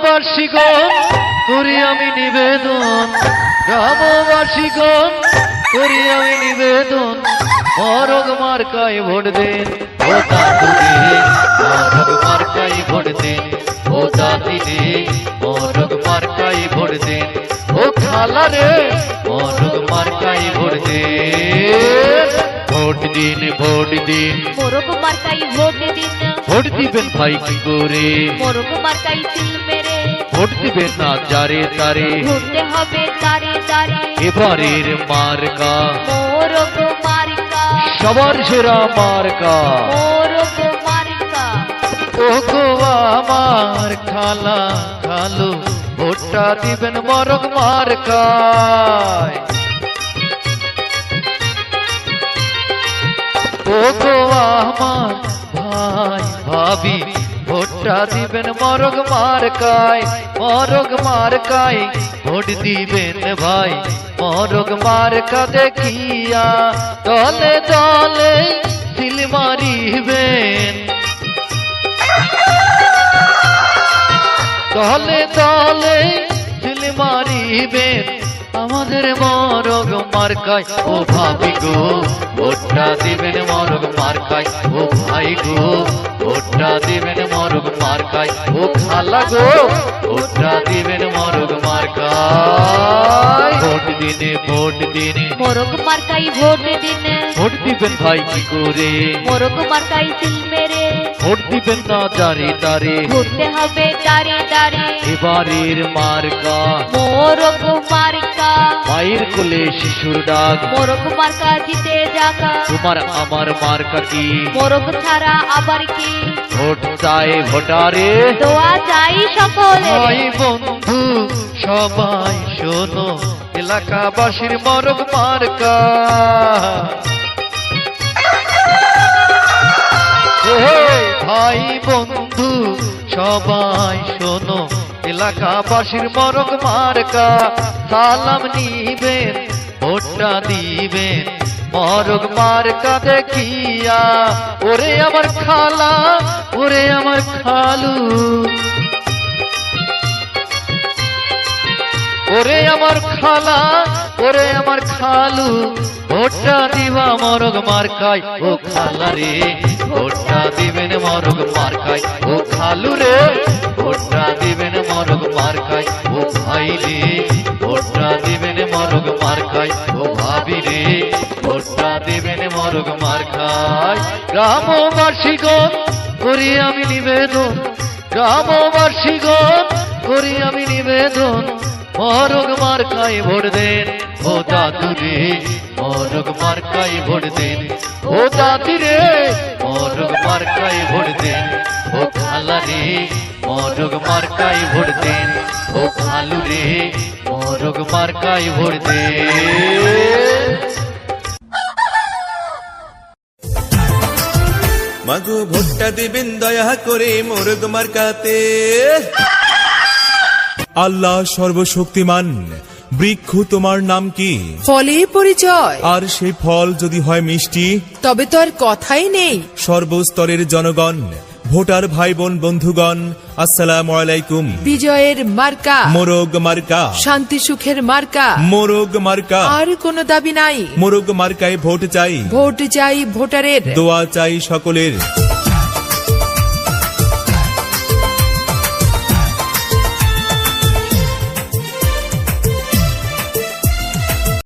গ্রামবাসীগণ করি আমি নিবেদন, গ্রামবাসীগণ করি আমি নিবেদন, মরগ মার্কায় ভোট দেন ও দাদুরে, মরগ মার্কায় ভোট দেন ও দাদিরে, মরগ মার্কায় ভোট দেন ও খালা রে, মরগ মার্কায় ভোট দেন। ভোট দিন ভোট দিন মোরগ মার্কাই ভোট দিন, ভোট দিবেন ভাই কি করে, মোরগ মার্কাই সিল মেরে ভোট দিবেন না যারে তারে, ঘুরতে হবে দাঁড়ে দাঁড়ে, এবারের মার্কা মোরগ মার্কা, সবার সেরা মার্কা। মোরগ মার্কা। ও গো আমার খালা খালু, ভোটটা দিবেন মরগ মার্কায়। ও গো আমার ভাই ভাবি, ভোটটা দিবেন মরগ মার্কায়, মরগ মার্কায় ভোট দিবেন ভাই, মরগ মার্কা দেখিয়া দলে দলে সিল মারিবেন, দলে দলে সিল মারিবেন আমাদের মরগ মার্কায়। ও ভাবি গো ভোটটা দিবেন মরগ মার্কায়, ও ভাই গো ভোটটা দিবেন মরগ মার্কায়, ও খালা গো ভোটটা দিবেন মরগ মার্কায়। ভোট দিনে ভোট দিনে মোরগ মার্কাই ভোট দিন, ভোট দিবেন ভাই কি করে, মোরগ মার্কাই সিল মেরে ভোট দিবেন না যারে তারে, ঘুরতে হবে দাঁড়ে দাঁড়ে, এবারের মার্কা মোরগ মার্কা। মায়ের কোলে শিশুর ডাক, মোরগ মার্কা জিতে যাকা, তোমার আমার মার্কা কি, মোরগ ছাড়া আবার কি, ভোট চায় ভোটারে। দোয়া চাই সকলে, ভাই বন্ধু সবাই শোনো, এলাকাবাসীর মরগ মার্কা। ভাই বন্ধু সবাই শোনো, এলাকাবাসীর মরগ মার্কা। সালাম নিবেন ভোটটা দিবেন মরগ মার্কা দেখিয়া, ওরে আমার খালা ওরে আমার খালু, ওরে আমার খালা ওরে আমার খালু, ভোটটা দিবা মরগ মার্কায়। ও খালা রে ভোটটা দিবেন মরগ মার্কায়, ও খালু রে ভোটটা দিবেন মরগ মার্কায়, ও ভাই রে ভোটটা দিবেন মরগ মার্কায়, ও ভাবি রে ভোটটা দিবেন মরগ মার্কায়। গ্রামবাসীগণ করি আমি নিবেদন, গ্রামবাসীগণ করি আমি নিবেদন, মরগ মার্কায় ভোট দেন ও দাদুরে, মরগ মার্কায় ভোট দেন ও দাদিরে, মরগ মার্কায় ভোট দেন ও খালা রে, মরগ মার্কায় ভোট দেন ও খালু রে, মরগ মার্কায় ভোট দেন। মাগো ভোটটা দিবেন দয়া করে মোরগ মার্কাতে। আল্লাহ সর্বশক্তিমান, বৃক্ষ তোমার নাম কি, ফলে পরিচয়, আর সেই ফল যদি হয় মিষ্টি, তবে তো আর কথাই নেই। সর্বস্তরের জনগণ, ভোটার ভাই বোন বন্ধুগণ, আসসালামু আলাইকুম। বিজয়ের মার্কা মোরগ মার্কা, শান্তি সুখের মার্কা, মোরগ মার্কা। আর কোনো দাবি নাই। মোরগ মার্কায় ভোট চাই, ভোট চাই ভোটারের, দোয়া চাই সকলের।